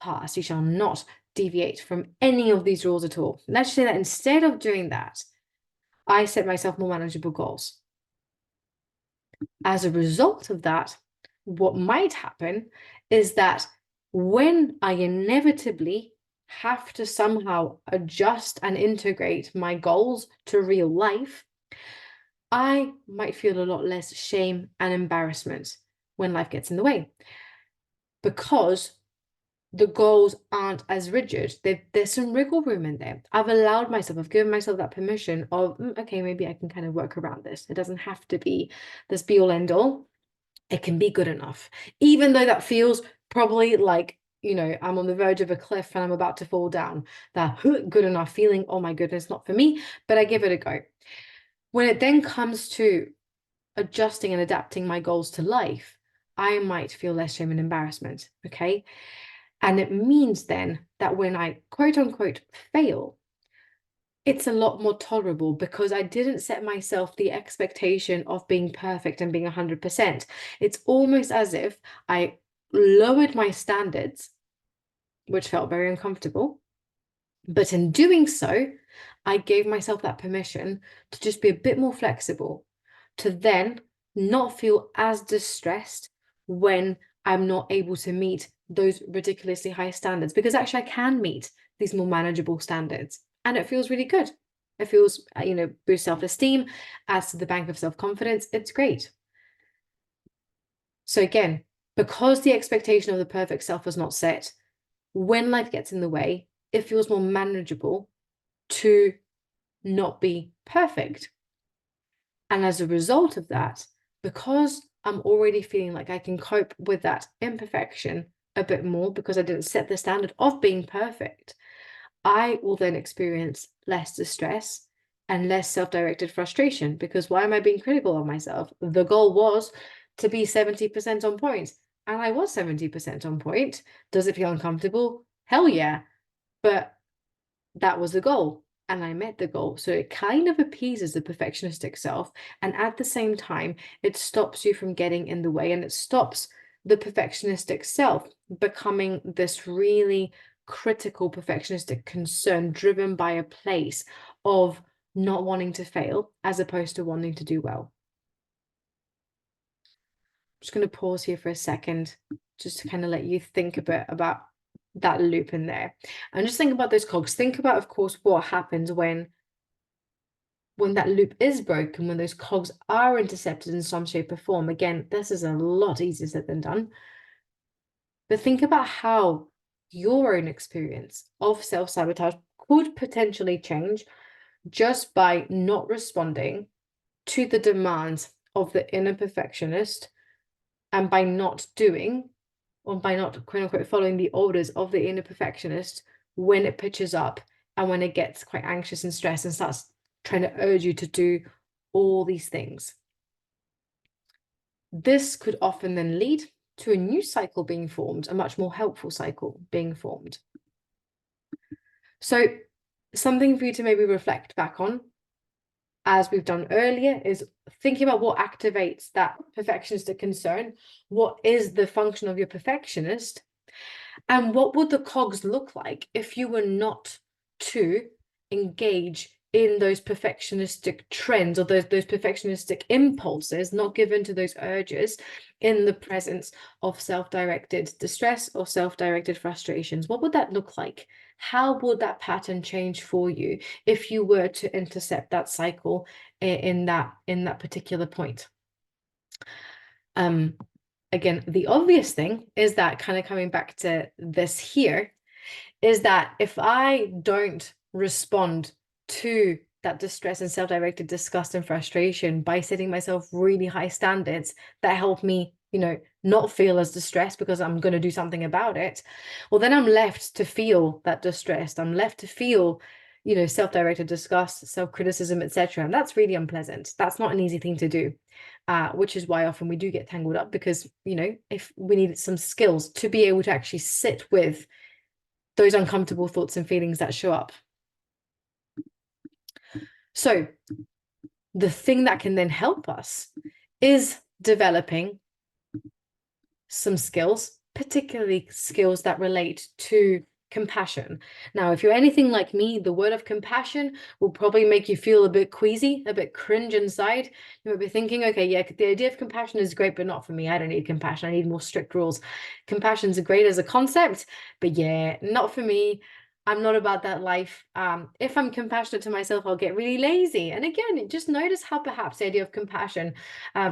pass, you shall not deviate from any of these rules at all. Let's say that instead of doing that, I set myself more manageable goals. As a result of that, what might happen is that when I inevitably have to somehow adjust and integrate my goals to real life, I might feel a lot less shame and embarrassment when life gets in the way, because the goals aren't as rigid. There's some wiggle room in there. I've given myself that permission of, okay, maybe I can kind of work around this. It doesn't have to be this be all end all. It can be good enough, even though that feels probably like, I'm on the verge of a cliff and I'm about to fall down. That good enough feeling, oh my goodness, not for me, but I give it a go. When it then comes to adjusting and adapting my goals to life, I might feel less shame and embarrassment, okay? And it means then that when I quote unquote fail, it's a lot more tolerable, because I didn't set myself the expectation of being perfect and being 100%. It's almost as if I lowered my standards, which felt very uncomfortable. But in doing so, I gave myself that permission to just be a bit more flexible, to then not feel as distressed when I'm not able to meet those ridiculously high standards, because actually I can meet these more manageable standards, and it feels really good. It feels, boosts self-esteem, adds to the bank of self-confidence. It's great. So again, because the expectation of the perfect self was not set, when life gets in the way, it feels more manageable to not be perfect. And as a result of that, because I'm already feeling like I can cope with that imperfection a bit more, because I didn't set the standard of being perfect, I will then experience less distress and less self-directed frustration, because why am I being critical of myself? The goal was to be 70% on point, and I was 70% on point. Does it feel uncomfortable? Hell yeah. But that was the goal, and I met the goal. So it kind of appeases the perfectionistic self, and at the same time, it stops you from getting in the way, and it stops the perfectionistic self becoming this really critical perfectionistic concern driven by a place of not wanting to fail as opposed to wanting to do well. I'm just going to pause here for a second just to kind of let you think a bit about that loop in there. And just think about those cogs. Think about, of course, what happens when that loop is broken, when those cogs are intercepted in some shape or form. Again, this is a lot easier said than done. But think about how your own experience of self-sabotage could potentially change just by not responding to the demands of the inner perfectionist, and by not doing, or by not quote unquote following the orders of the inner perfectionist when it pitches up and when it gets quite anxious and stressed and starts trying to urge you to do all these things. This could often then lead to a new cycle being formed, a much more helpful cycle being formed. So something for you to maybe reflect back on, as we've done earlier, is thinking about what activates that perfectionistic concern. What is the function of your perfectionist? And what would the cogs look like if you were not to engage in those perfectionistic trends or those perfectionistic impulses, not given to those urges in the presence of self-directed distress or self-directed frustrations? What would that look like? How would that pattern change for you if you were to intercept that cycle in that particular point? Again, the obvious thing is that, kind of coming back to this here, is that if I don't respond to that distress and self-directed disgust and frustration by setting myself really high standards that help me, not feel as distressed because I'm going to do something about it, well, then I'm left to feel that distressed. I'm left to feel, self-directed disgust, self-criticism, etc. And that's really unpleasant. That's not an easy thing to do. Which is why often we do get tangled up, because, if we need some skills to be able to actually sit with those uncomfortable thoughts and feelings that show up. So the thing that can then help us is developing some skills, particularly skills that relate to compassion. Now, if you're anything like me, the word of compassion will probably make you feel a bit queasy, a bit cringe inside. You might be thinking, okay, yeah, the idea of compassion is great, but not for me. I don't need compassion. I need more strict rules. Compassion's great as a concept, but yeah, not for me. I'm not about that life. If I'm compassionate to myself, I'll get really lazy. And again, just notice how perhaps the idea of compassion,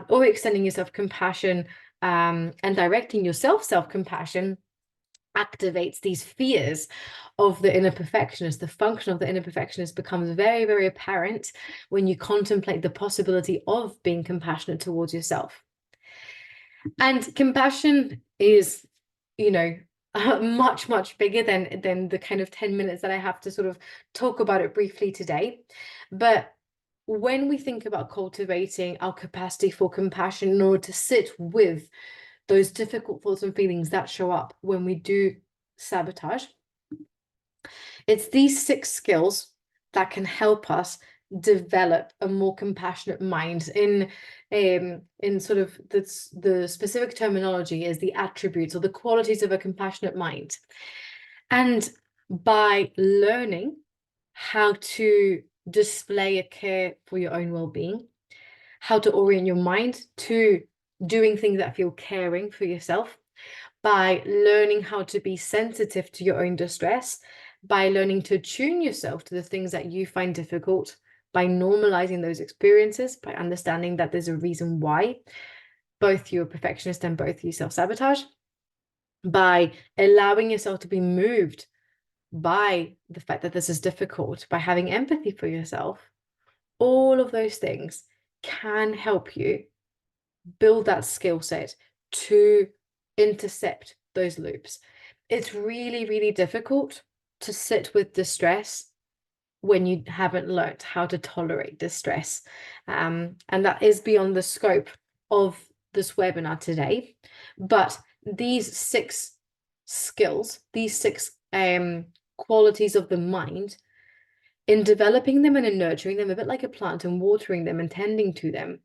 or extending yourself compassion, and directing yourself self-compassion, activates these fears of the inner perfectionist. The function of the inner perfectionist becomes very, very apparent when you contemplate the possibility of being compassionate towards yourself. And compassion is, much, much bigger than the kind of 10 minutes that I have to sort of talk about it briefly today. But when we think about cultivating our capacity for compassion in order to sit with those difficult thoughts and feelings that show up when we do sabotage, it's these 6 skills that can help us develop a more compassionate mind. In sort of the specific terminology is the attributes or the qualities of a compassionate mind. And by learning how to display a care for your own well-being, how to orient your mind to doing things that feel caring for yourself, by learning how to be sensitive to your own distress, by learning to tune yourself to the things that you find difficult, by normalizing those experiences, by understanding that there's a reason why both you're a perfectionist and both you self-sabotage, by allowing yourself to be moved by the fact that this is difficult, by having empathy for yourself. All of those things can help you build that skill set to intercept those loops. It's really, really difficult to sit with distress when you haven't learned how to tolerate distress. And that is beyond the scope of this webinar today. But these 6 skills, these 6 qualities of the mind, in developing them and in nurturing them, a bit like a plant, and watering them and tending to them,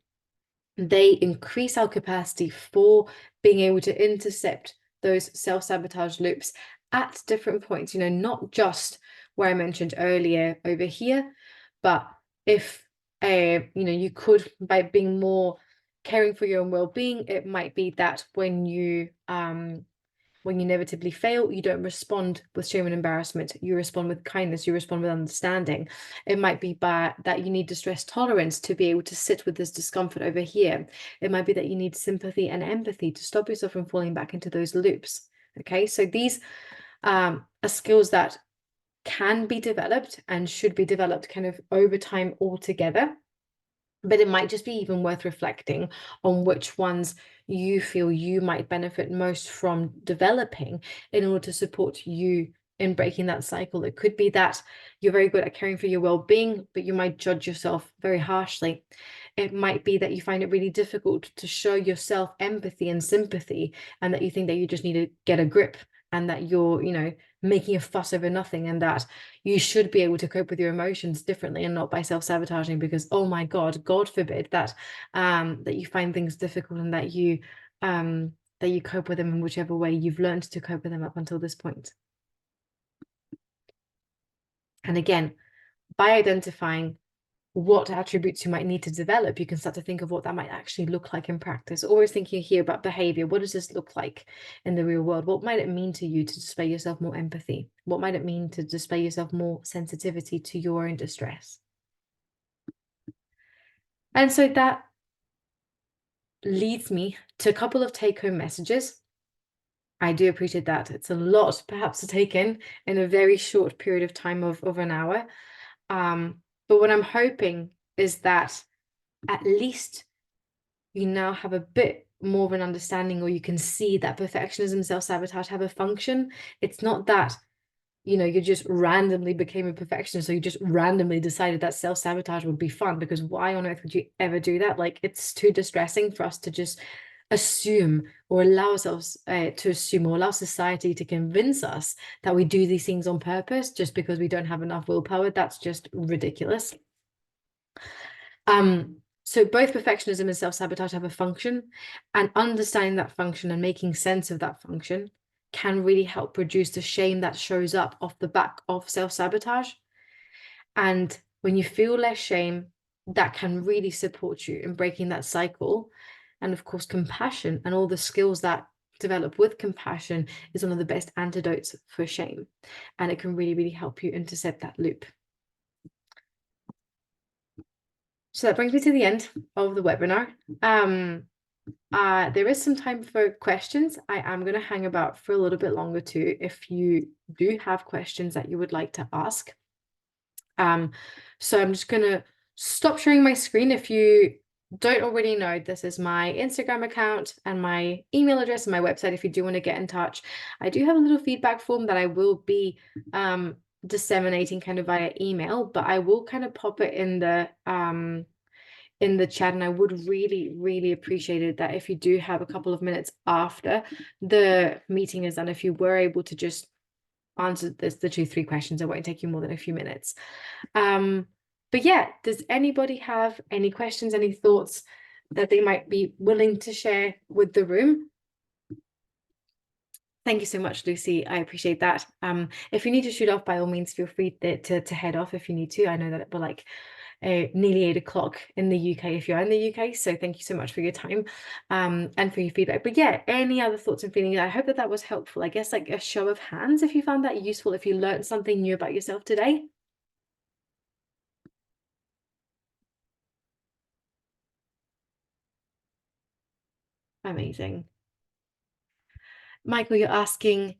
they increase our capacity for being able to intercept those self-sabotage loops at different points, not just where I mentioned earlier over here, but if you could, by being more caring for your own well-being, it might be that when you inevitably fail, you don't respond with shame and embarrassment. You respond with kindness. You respond with understanding. It might be that you need distress tolerance to be able to sit with this discomfort over here. It might be that you need sympathy and empathy to stop yourself from falling back into those loops. Okay, so these are skills that can be developed and should be developed kind of over time altogether. But it might just be even worth reflecting on which ones you feel you might benefit most from developing in order to support you in breaking that cycle. It could be that you're very good at caring for your well-being, but you might judge yourself very harshly. It might be that you find it really difficult to show yourself empathy and sympathy, and that you think that you just need to get a grip, and that you're, making a fuss over nothing, and that you should be able to cope with your emotions differently and not by self-sabotaging, because, oh my God forbid that that you find things difficult, and that you cope with them in whichever way you've learned to cope with them up until this point. And again, by identifying what attributes you might need to develop, you can start to think of what that might actually look like in practice. Always thinking here about behavior. What does this look like in the real world? What might it mean to you to display yourself more empathy? What might it mean to display yourself more sensitivity to your own distress? And so that leads me to a couple of take-home messages. I do appreciate that. It's a lot perhaps to take in a very short period of time of an hour. But what I'm hoping is that at least you now have a bit more of an understanding, or you can see that perfectionism, self-sabotage have a function. It's not that, you just randomly became a perfectionist, so you just randomly decided that self-sabotage would be fun, because why on earth would you ever do that? Like, it's too distressing for us to just assume, or allow ourselves to assume, or allow society to convince us that we do these things on purpose just because we don't have enough willpower. That's just ridiculous. So both perfectionism and self-sabotage have a function, and understanding that function and making sense of that function can really help reduce the shame that shows up off the back of self-sabotage. And when you feel less shame, that can really support you in breaking that cycle. And of course, compassion and all the skills that develop with compassion is one of the best antidotes for shame. And it can really, really help you intercept that loop. So that brings me to the end of the webinar. There is some time for questions. I am going to hang about for a little bit longer too, if you do have questions that you would like to ask. So I'm just going to stop sharing my screen. If you don't already know, this is my Instagram account and my email address and my website if you do want to get in touch. I do have a little feedback form that I will be disseminating kind of via email, but I will kind of pop it in the chat, and I would really, really appreciate it that if you do have a couple of minutes after the meeting is done, if you were able to just answer the 2-3 questions. It won't take you more than a few minutes. But yeah, does anybody have any questions, any thoughts that they might be willing to share with the room? Thank you so much, Lucy. I appreciate that. If you need to shoot off, by all means, feel free to head off if you need to. I know that we're like nearly 8 o'clock in the UK if you're in the UK. So thank you so much for your time and for your feedback. But yeah, any other thoughts and feelings? I hope that that was helpful. I guess like a show of hands if you found that useful, if you learned something new about yourself today. Amazing. Michael, you're asking,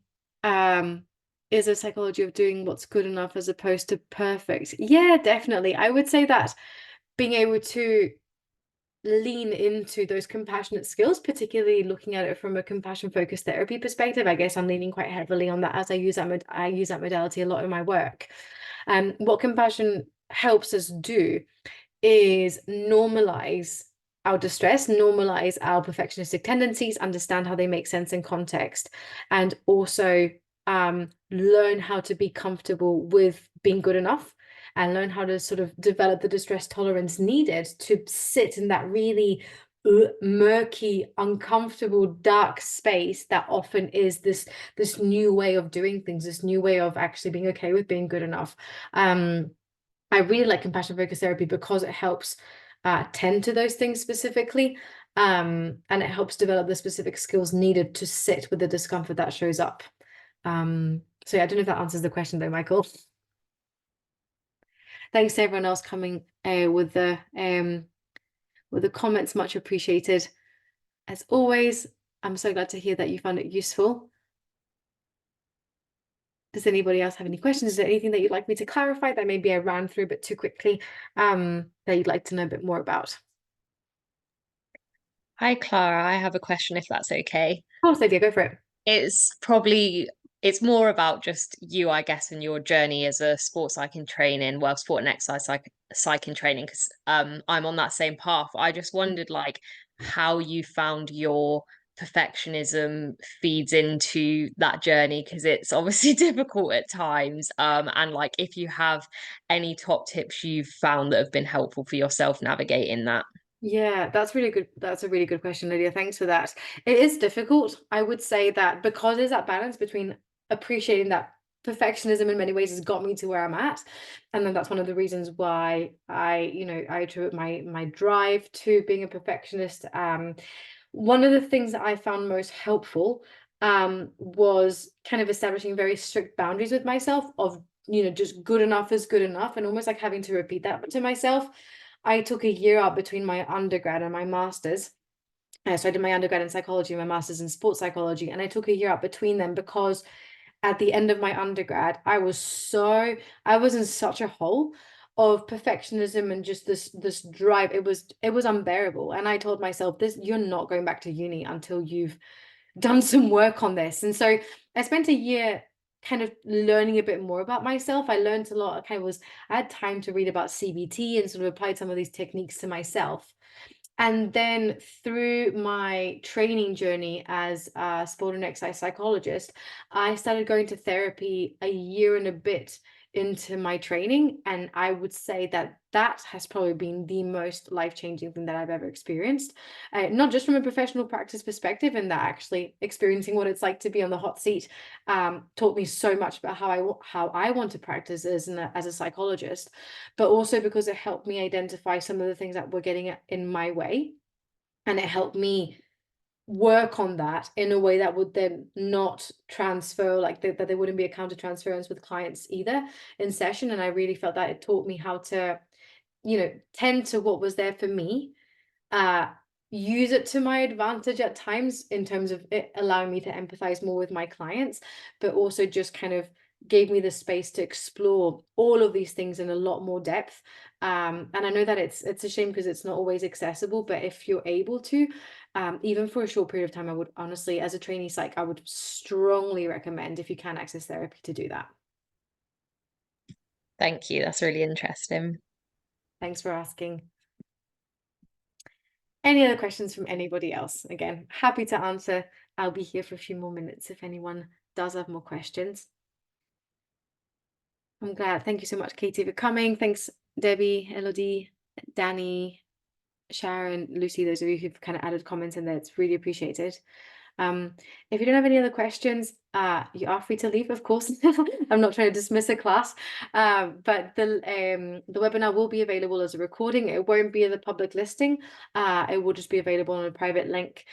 is there psychology of doing what's good enough as opposed to perfect? Yeah, definitely. I would say that being able to lean into those compassionate skills, particularly looking at it from a compassion focused therapy perspective. I guess I'm leaning quite heavily on that, as I use that modality a lot in my work. What compassion helps us do is normalize our distress, normalize our perfectionistic tendencies, understand how they make sense in context, and also learn how to be comfortable with being good enough, and learn how to sort of develop the distress tolerance needed to sit in that really murky, uncomfortable, dark space that often is this new way of doing things, this new way of actually being okay with being good enough. I really like compassion focused therapy because it helps tend to those things specifically, and it helps develop the specific skills needed to sit with the discomfort that shows up. So yeah, I don't know if that answers the question though, Michael. Thanks to everyone else coming with the comments, much appreciated. As always, I'm so glad to hear that you found it useful. Does anybody else have any questions? Is there anything that you'd like me to clarify that maybe I ran through a bit too quickly, that you'd like to know a bit more about? Hi, Clara. I have a question if that's okay. Of course, Lydia, go for it. It's probably it's more about just you, I guess, and your journey as a sports psych in training, well, sport and exercise psych in training, because I'm on that same path. I just wondered like how you found your perfectionism feeds into that journey, because it's obviously difficult at times. And like if you have any top tips you've found that have been helpful for yourself navigating that. Yeah, that's really good. That's a really good question, Lydia. Thanks for that. It is difficult. I would say that because there's that balance between appreciating that perfectionism in many ways has got me to where I'm at. And then that's one of the reasons why I attribute my drive to being a perfectionist. One of the things that I found most helpful was kind of establishing very strict boundaries with myself of, just good enough is good enough, and almost like having to repeat that to myself. I took a year out between my undergrad and my master's. So I did my undergrad in psychology, my master's in sports psychology, and I took a year out between them because at the end of my undergrad, I was in such a hole of perfectionism and just this drive. It was unbearable. And I told myself, you're not going back to uni until you've done some work on this. And so I spent a year kind of learning a bit more about myself. I learned a lot. I had time to read about CBT and sort of applied some of these techniques to myself. And then through my training journey as a sport and exercise psychologist, I started going to therapy a year and a bit into my training. And I would say that that has probably been the most life-changing thing that I've ever experienced. Not just from a professional practice perspective, and that actually experiencing what it's like to be on the hot seat taught me so much about how I want to practice as a psychologist, but also because it helped me identify some of the things that were getting in my way, and it helped me work on that in a way that would then not transfer, like that there wouldn't be a counter transference with clients either in session. And I really felt that it taught me how to, tend to what was there for me, uh use it to my advantage at times in terms of it allowing me to empathize more with my clients, but also just kind of gave me the space to explore all of these things in a lot more depth. And I know that it's a shame because it's not always accessible, but if you're able to, even for a short period of time, I would honestly, as a trainee psych, I would strongly recommend, if you can access therapy, to do that. Thank you. That's really interesting. Thanks for asking. Any other questions from anybody else? Again, happy to answer. I'll be here for a few more minutes if anyone does have more questions. I'm glad. Thank you so much, Katie, for coming. Thanks, Debbie, Elodie, Danny, Sharon, Lucy, those of you who've kind of added comments in there. It's really appreciated. If you don't have any other questions, you are free to leave, of course. I'm not trying to dismiss a class, but the webinar will be available as a recording. It won't be in the public listing. It will just be available on a private link,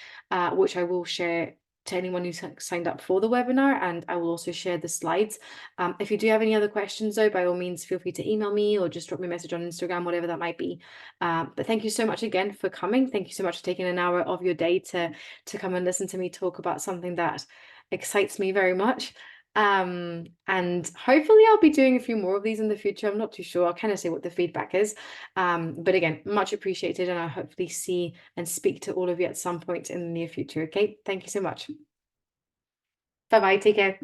which I will share to anyone who's signed up for the webinar, and I will also share the slides. If you do have any other questions, though, by all means, feel free to email me or just drop me a message on Instagram, whatever that might be. But thank you so much again for coming. Thank you so much for taking an hour of your day to come and listen to me talk about something that excites me very much. And hopefully I'll be doing a few more of these in the future. I'm not too sure. I'll kind of see what the feedback is. But again, much appreciated, and I'll hopefully see and speak to all of you at some point in the near future. Okay, thank you so much. Bye bye. Take care.